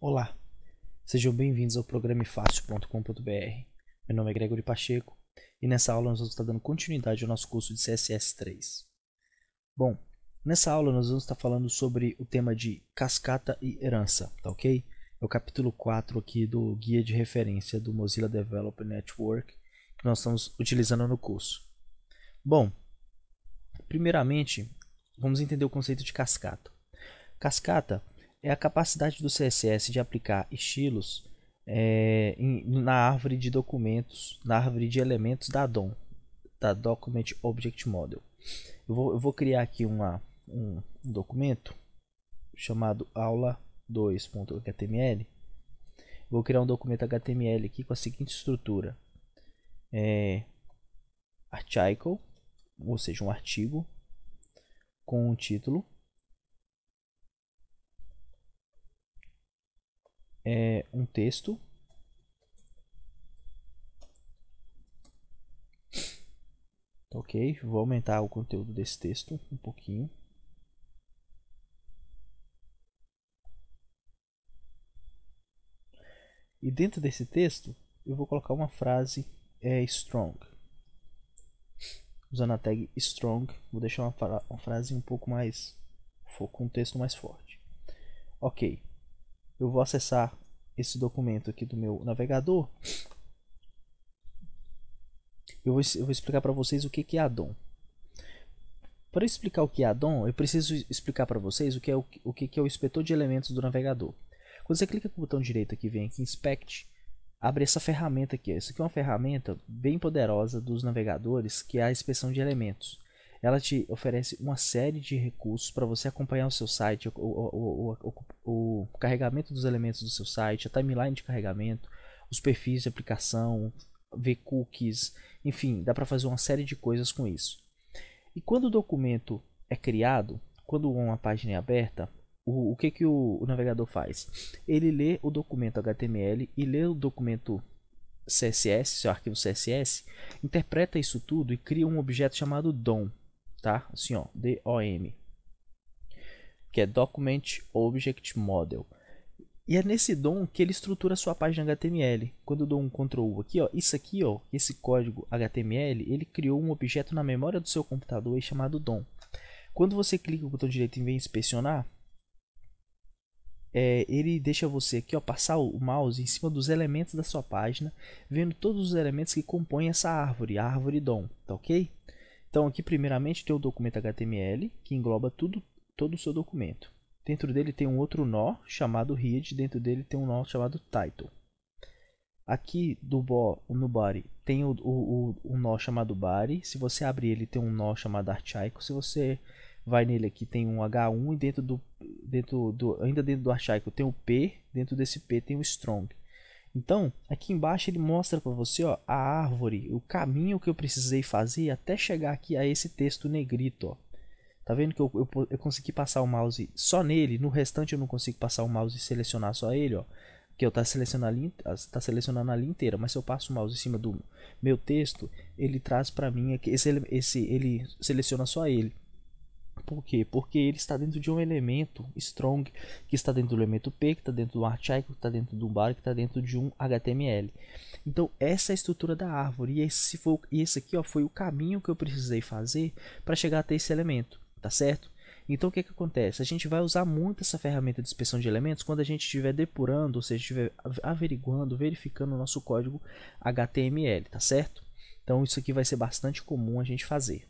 Olá, sejam bem-vindos ao programefácil.com.br. Meu nome é Gregory Pacheco e nessa aula nós vamos estar dando continuidade ao nonosso curso de CSS3. Bom, nessa aula nós vamos estar falando sobre o tema de cascata e herança, tá ok? É o capítulo 4 aqui do guia de referência do Mozilla Developer Network que nós estamos utilizando no curso. Bom, primeiramente, vamos entender o conceito de cascata. Cascata é a capacidade do CSS de aplicar estilos na árvore de documentos, na árvore de elementos da DOM, da Document Object Model. Eu vou criar aqui um documento chamado aula2.html. Vou criar um documento HTML aqui com a seguinte estrutura: article, ou seja, um artigo com um título, um texto, ok? Vou aumentar o conteúdo desse texto um pouquinho. E dentro desse texto eu vou colocar uma frase strong. Usando a tag strong, vou deixar uma frase um pouco mais, com um texto mais forte. Ok, eu vou acessar esse documento aqui do meu navegador. Eu vou explicar para vocês o que é a DOM. Para explicar o que é a DOM, eu preciso explicar para vocês o que é o inspetor de elementos do navegador. Quando você clica com o botão direito aqui, vem aqui Inspect, abre essa ferramenta aqui. Essa aqui é uma ferramenta bem poderosa dos navegadores, que é a inspeção de elementos. Ela te oferece uma série de recursos para você acompanhar o seu site, o carregamento dos elementos do seu site, a timeline de carregamento, os perfis de aplicação, ver cookies, enfim, dá para fazer uma série de coisas com isso. E quando o documento é criado, quando uma página é aberta, o que o navegador faz? Ele lê o documento HTML e lê o documento CSS, seu arquivo CSS, interpreta isso tudo e cria um objeto chamado DOM, tá? Assim, ó, D-O-M, que é Document Object Model. E é nesse DOM que ele estrutura a sua página HTML. Quando eu dou um Ctrl U aqui, ó, isso aqui, ó, esse código HTML, ele criou um objeto na memória do seu computador chamado DOM. Quando você clica com o botão direito em vez de inspecionar, ele deixa você aqui, ó, passar o mouse em cima dos elementos da sua página, vendo todos os elementos que compõem essa árvore, a árvore DOM, tá ok? Então aqui primeiramente tem o documento HTML, que engloba todo o seu documento. Dentro dele tem um outro nó chamado head, dentro dele tem um nó chamado title. Aqui no body tem um nó chamado body. Se você abrir ele tem um nó chamado article. Se você vai nele aqui tem um H1 e ainda dentro do article tem o P, dentro desse P tem o strong. Então, aqui embaixo ele mostra para você, ó, a árvore, o caminho que eu precisei fazer até chegar aqui a esse texto negrito, ó. Tá vendo que eu consegui passar o mouse só nele, no restante eu não consigo passar o mouse e selecionar só ele, ó. Que eu tá selecionando a linha inteira, mas se eu passo o mouse em cima do meu texto, ele traz para mim ele seleciona só ele. Por quê? Porque ele está dentro de um elemento strong, que está dentro do elemento P, que está dentro do article, que está dentro do bar, que está dentro de um HTML. Então essa é a estrutura da árvore, e esse aqui, ó, foi o caminho que eu precisei fazer para chegar até esse elemento, tá certo? Então o que acontece? A gente vai usar muito essa ferramenta de inspeção de elementos quando a gente estiver depurando, ou seja, estiver averiguando, verificando o nosso código HTML, tá certo? Então isso aqui vai ser bastante comum a gente fazer.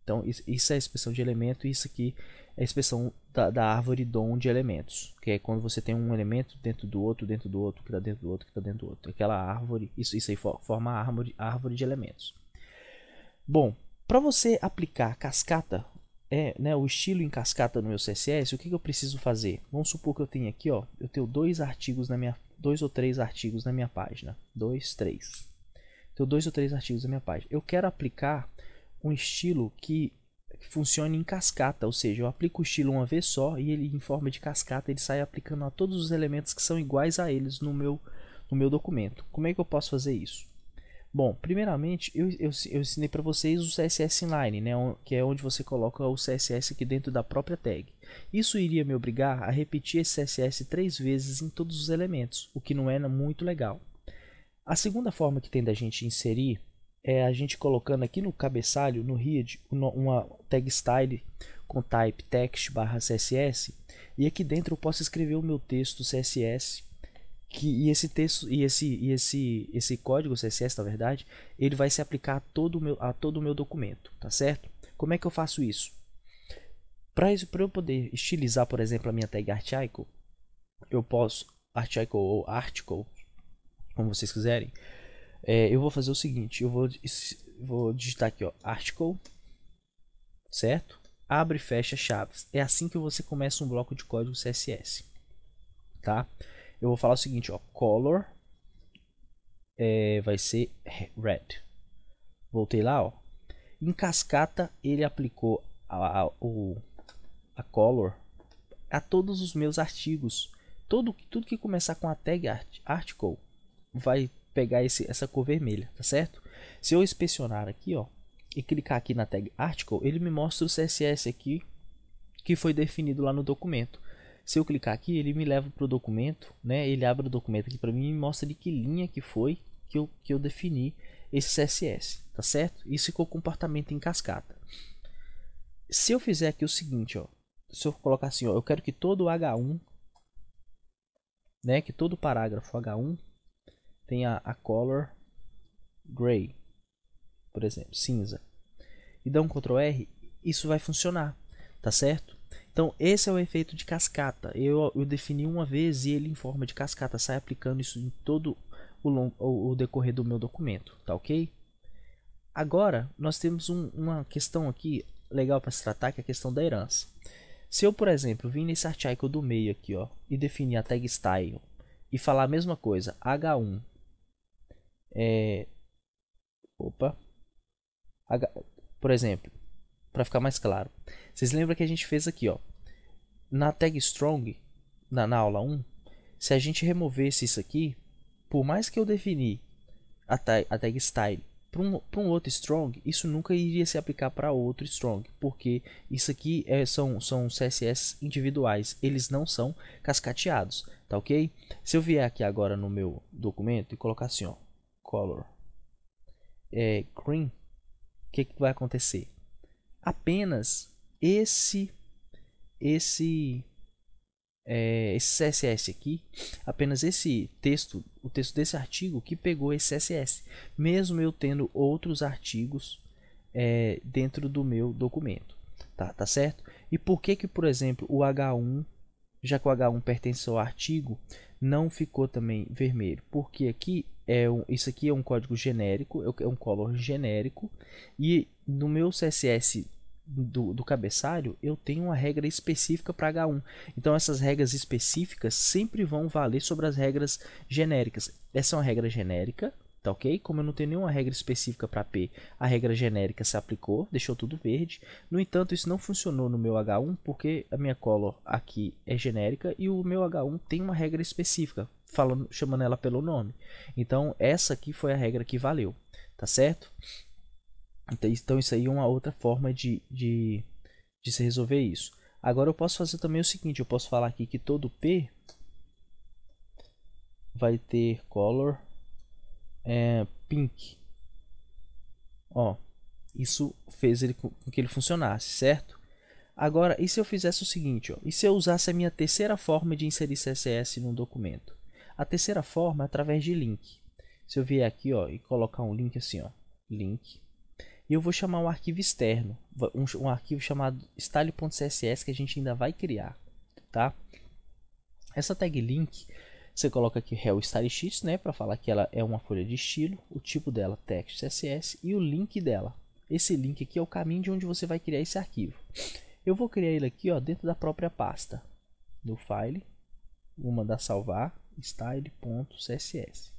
Então isso é a inspeção de elemento, e isso aqui é a inspeção da árvore DOM de elementos, que é quando você tem um elemento dentro do outro, que está dentro do outro, que está dentro do outro. Aquela árvore, isso aí forma a árvore de elementos. Bom, para você aplicar cascata, o estilo em cascata no meu CSS, o que eu preciso fazer? Vamos supor que eu tenho aqui, ó, eu tenho dois ou três artigos na minha página. Tenho dois ou três artigos na minha página. Eu quero aplicar um estilo que funcione em cascata, ou seja, eu aplico o estilo uma vez só e ele, em forma de cascata, ele sai aplicando a todos os elementos que são iguais a eles no meu documento. Como é que eu posso fazer isso? Bom, primeiramente eu ensinei para vocês o CSS Inline, né, que é onde você coloca o CSS aqui dentro da própria tag. Isso iria me obrigar a repetir esse CSS 3 vezes em todos os elementos, o que não é muito legal. A segunda forma que tem da gente inserir é a gente colocando aqui no cabeçalho, no head, uma tag style com type text barra CSS, e aqui dentro eu posso escrever o meu texto CSS, e esse texto esse código CSS, na verdade, ele vai se aplicar a todo o meu documento, tá certo? Como é que eu faço isso? Para eu poder estilizar, por exemplo, a minha tag article, eu posso article ou article, como vocês quiserem. Eu vou fazer o seguinte, vou digitar aqui, ó, article, certo? Abre e fecha chaves. É assim que você começa um bloco de código CSS, tá? Eu vou falar o seguinte, ó, color vai ser red. Voltei lá, ó. Em cascata ele aplicou a color a todos os meus artigos. Tudo que começar com a tag article vai pegar essa cor vermelha, tá certo? Se eu inspecionar aqui, ó, e clicar aqui na tag article, ele me mostra o CSS aqui que foi definido lá no documento. Se eu clicar aqui, ele me leva para o documento, né? Ele abre o documento aqui para mim e me mostra de que linha que foi que eu defini esse CSS, tá certo? Isso ficou comportamento em cascata. Se eu fizer aqui o seguinte, ó, se eu colocar assim, ó, eu quero que todo o H1, né, que todo o parágrafo H1 tenha a color gray, por exemplo, cinza, e dá um Ctrl R, isso vai funcionar, tá certo? Então esse é o efeito de cascata. Eu defini uma vez e ele em forma de cascata sai aplicando isso em todo o decorrer do meu documento, tá ok? Agora nós temos uma questão aqui legal para se tratar, que é a questão da herança. Se eu, por exemplo, vir nesse article do meio aqui, ó, e definir a tag style e falar a mesma coisa, H1, opa, por exemplo, para ficar mais claro, vocês lembram que a gente fez aqui, ó, na tag strong, na aula 1, se a gente removesse isso aqui, por mais que eu definir a tag style para um outro strong, isso nunca iria se aplicar para outro strong, porque isso aqui são CSS individuais, eles não são cascateados, tá ok? Se eu vier aqui agora no meu documento e colocar assim, ó, color green, o que vai acontecer? Apenas esse CSS aqui, apenas esse texto, o texto desse artigo que pegou esse CSS, mesmo eu tendo outros artigos dentro do meu documento, tá certo? E por que, por exemplo, o H1, já que o H1 pertence ao artigo, não ficou também vermelho? Porque aqui isso aqui é um código genérico, é um color genérico, e no meu CSS do cabeçalho eu tenho uma regra específica para H1. Então essas regras específicas sempre vão valer sobre as regras genéricas. Essa é uma regra genérica, tá ok? Como eu não tenho nenhuma regra específica para P, a regra genérica se aplicou, deixou tudo verde. No entanto, isso não funcionou no meu H1 porque a minha color aqui é genérica e o meu H1 tem uma regra específica, chamando ela pelo nome. Então essa aqui foi a regra que valeu, tá certo? Então isso aí é uma outra forma de se resolver isso. Agora eu posso fazer também o seguinte, eu posso falar aqui que todo P vai ter color pink. Ó, isso fez com que ele funcionasse, certo? Agora, e se eu fizesse o seguinte, ó, e se eu usasse a minha terceira forma de inserir CSS num documento? A terceira forma é através de link. Se eu vier aqui, ó, e colocar um link assim, ó, link, e eu vou chamar um arquivo externo, um arquivo chamado style.css que a gente ainda vai criar, tá? Essa tag link, você coloca aqui hello stylesheet, né, para falar que ela é uma folha de estilo, o tipo dela text css e o link dela. Esse link aqui é o caminho de onde você vai criar esse arquivo. Eu vou criar ele aqui, ó, dentro da própria pasta do file. Vou mandar salvar style.css.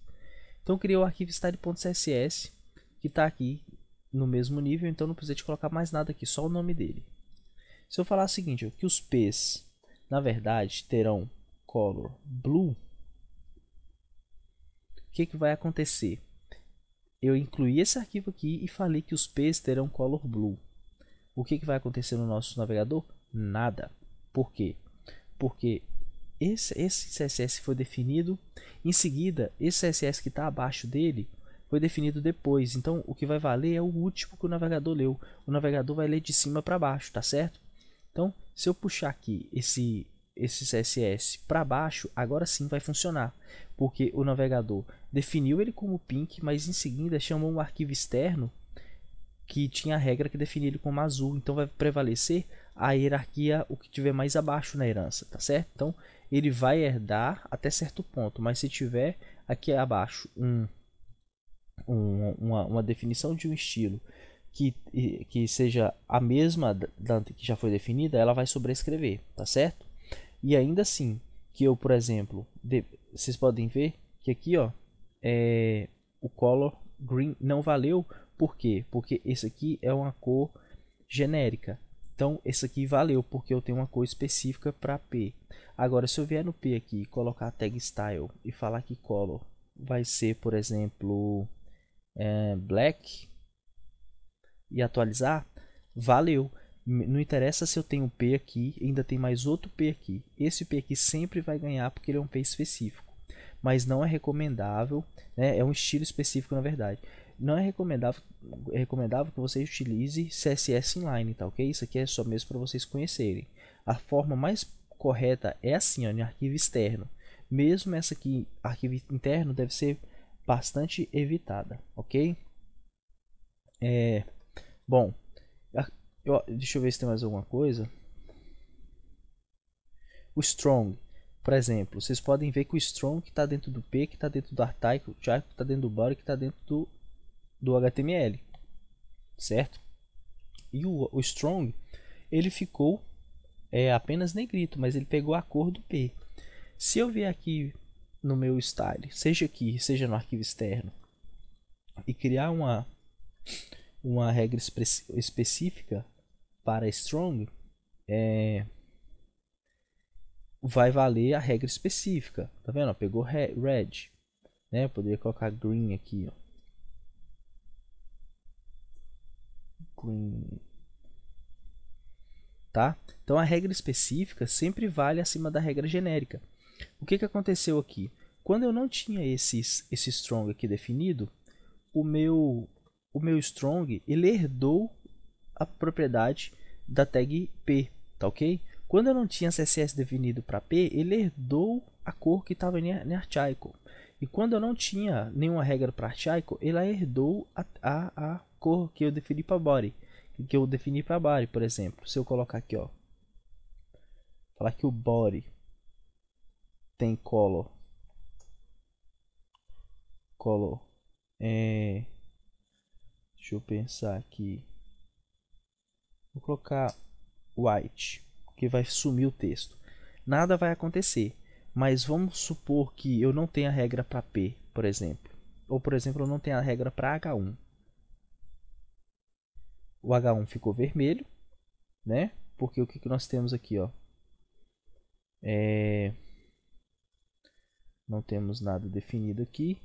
Então eu criei o arquivo style.css que está aqui no mesmo nível, então não precisa de colocar mais nada aqui, só o nome dele. Se eu falar o seguinte, que os P's na verdade terão color blue, o que vai acontecer? eu incluí esse arquivo aqui e falei que os P's terão color blue. O que vai acontecer no nosso navegador? Nada. Por quê? Porque esse CSS foi definido, em seguida, esse CSS que está abaixo dele foi definido depois. Então, o que vai valer é o último que o navegador leu. O navegador vai ler de cima para baixo, tá certo? Então, se eu puxar aqui esse CSS para baixo, agora sim vai funcionar, porque o navegador definiu ele como pink, mas em seguida chamou um arquivo externo que tinha a regra que definia ele como azul. Então vai prevalecer a hierarquia, o que tiver mais abaixo na herança, tá certo? Então ele vai herdar até certo ponto, mas se tiver aqui abaixo uma definição de um estilo que seja a mesma da que já foi definida, ela vai sobrescrever, tá certo? E ainda assim, que eu, por exemplo, vocês podem ver que aqui, ó, o color green não valeu. Por quê? Porque esse aqui é uma cor genérica. Então, esse aqui valeu porque eu tenho uma cor específica para P. Agora, se eu vier no P aqui e colocar a tag style e falar que color vai ser, por exemplo, black e atualizar, valeu. Não interessa se eu tenho P aqui, ainda tem mais outro P aqui. Esse P aqui sempre vai ganhar porque ele é um P específico. Mas não é recomendável, né? É um estilo específico na verdade. Não é recomendável que você utilize CSS inline, tá ok? Isso aqui é só mesmo para vocês conhecerem. A forma mais correta é assim, ó, em arquivo externo. Mesmo essa aqui, arquivo interno, deve ser bastante evitada, ok? Bom, deixa eu ver se tem mais alguma coisa. O strong, por exemplo, vocês podem ver que o strong que está dentro do P, que está dentro do archaico, que está dentro do body, que está dentro do HTML, certo? E o strong, ele ficou apenas negrito, mas ele pegou a cor do P. Se eu vier aqui no meu style, seja aqui, seja no arquivo externo, e criar uma regra específica para strong, vai valer a regra específica. Tá vendo? Pegou red, né? Eu poderia colocar green aqui, ó. Green. Tá? Então a regra específica sempre vale acima da regra genérica. O que aconteceu aqui? Quando eu não tinha esse strong aqui definido, o meu strong ele herdou a propriedade da tag P, tá ok? Quando eu não tinha CSS definido para P, ele herdou a cor que estava em archaico. E quando eu não tinha nenhuma regra para archaico, ele herdou a cor que eu defini para body. Por exemplo, se eu colocar aqui, ó, falar que o body tem color, deixa eu pensar aqui, vou colocar white, que vai sumir o texto. Nada vai acontecer, mas vamos supor que eu não tenha regra para P, por exemplo, ou por exemplo eu não tenha regra para H1. O H1 ficou vermelho, né? Porque o que nós temos aqui, ó, não temos nada definido aqui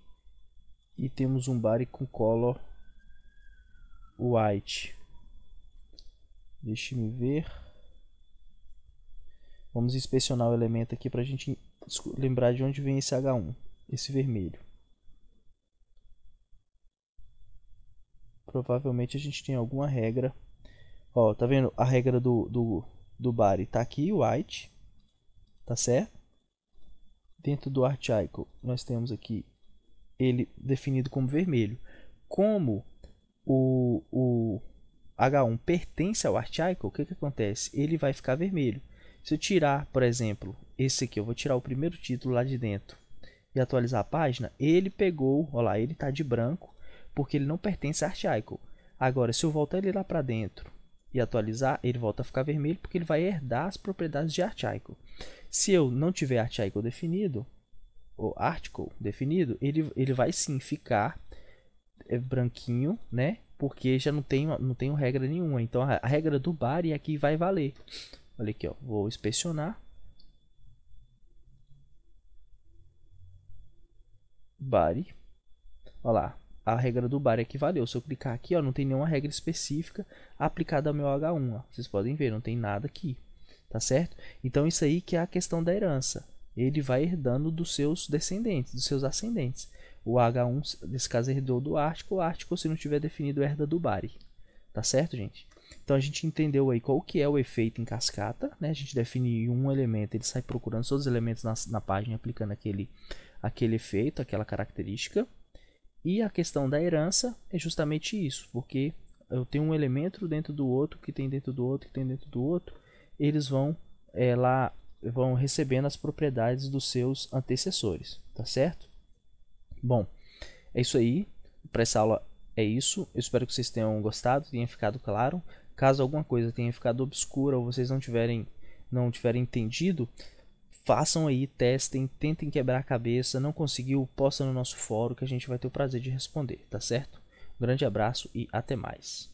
e temos um body com color white. Deixe-me ver. Vamos inspecionar o elemento aqui para a gente lembrar de onde vem esse H1, esse vermelho. Provavelmente a gente tem alguma regra. Ó, tá vendo? A regra do body tá aqui, white, tá certo? Dentro do archaico nós temos aqui ele definido como vermelho. Como o H1 pertence ao archaico, o que acontece? Ele vai ficar vermelho. Se eu tirar, por exemplo, esse aqui, eu vou tirar o primeiro título lá de dentro e atualizar a página, ele pegou, olha lá, ele está de branco porque ele não pertence a archaico. Agora, se eu voltar ele lá para dentro e atualizar, ele volta a ficar vermelho porque ele vai herdar as propriedades de archaico. Se eu não tiver archaico definido, ou article definido, ele vai sim ficar branquinho, né? Porque já não tenho regra nenhuma. Então a regra do body aqui vai valer. Olha aqui, ó, vou inspecionar. Body. Olha lá, a regra do bar equivaleu. Se eu clicar aqui, ó, não tem nenhuma regra específica aplicada ao meu H1. Ó. Vocês podem ver, não tem nada aqui. Tá certo? Então, isso aí que é a questão da herança. Ele vai herdando dos seus descendentes, dos seus ascendentes. O H1, nesse caso, herdou do Ártico. O Ártico, se não tiver definido, herda do Bari. Tá certo, gente? Então, a gente entendeu aí qual que é o efeito em cascata. Né? A gente define um elemento, ele sai procurando todos os elementos na página, aplicando aquele efeito, aquela característica. E a questão da herança é justamente isso, porque eu tenho um elemento dentro do outro, que tem dentro do outro, que tem dentro do outro. Eles vão vão recebendo as propriedades dos seus antecessores, tá certo? Bom, é isso aí. Para essa aula é isso. Eu espero que vocês tenham gostado, tenha ficado claro. Caso alguma coisa tenha ficado obscura ou vocês não tiverem entendido, façam aí, testem, tentem quebrar a cabeça. Não conseguiu, posta no nosso fórum que a gente vai ter o prazer de responder, tá certo? Um grande abraço e até mais.